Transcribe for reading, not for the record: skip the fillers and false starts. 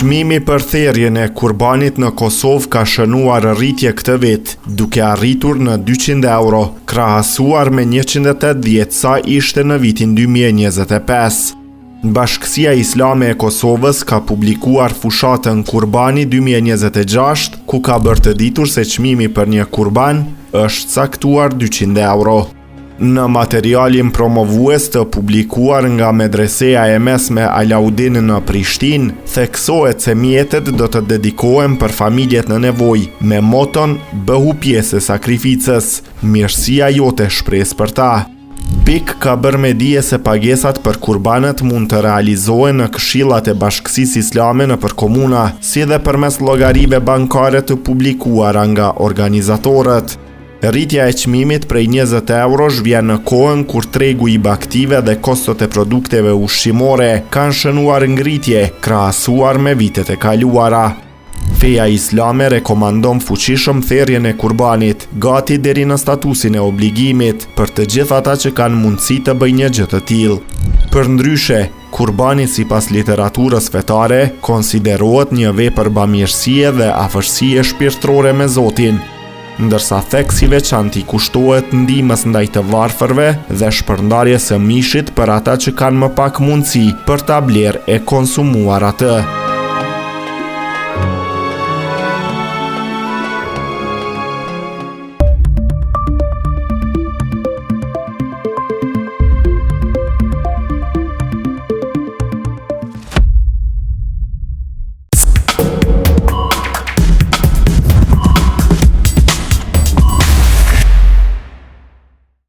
Çmimi për therrjen e kurbanit në Kosovë ka shënuar rritje këtë vit, duke arritur në 200 euro, krahasuar me 180 sa ishte në vitin 2025. Bashkësia Islame e Kosovës ka publikuar fushatën Kurbani 2026, ku ka bërë të ditur se çmimi për një kurban është caktuar 200 euro. Në materialin promovues të publikuar nga Medreseja e Mesme Alaudin në Prishtinë, theksohet se mjetet do të dedikohen për familjet në nevojë, me moton "Bëhu pjesë e sakrificës, mirësia jote shpresë për ta". PIK ka bërë me dije se pagesat për kurbanët mund të realizohen në këshillat e Bashkësisë Islame nëpër komuna, si dhe përmes llogarive bankare të publikuara nga organizatorët. Rritja e çmimit prej 20 eurosh vjen në kohën kur tregu i baktive dhe kostot e produkteve ushqimore kanë shënuar ngritje krahasuar me vitet e kaluara. Feja Islame rekomandon fuqishëm therrjen e kurbanit, gati deri në statusin e obligimit, për të gjithë ata që kanë mundësi të bëjnë një gjë të tillë. Përndryshe, kurbani sipas literaturës fetare konsiderohet një vepër bamirësie dhe afërsie shpirtërore me Zotin, ndërsa theksi veçantë i kushtohet ndihmës ndaj të varfërve dhe shpërndarjes së mishit për ata që kanë më pak mundësi për ta blerë e konsumuar atë.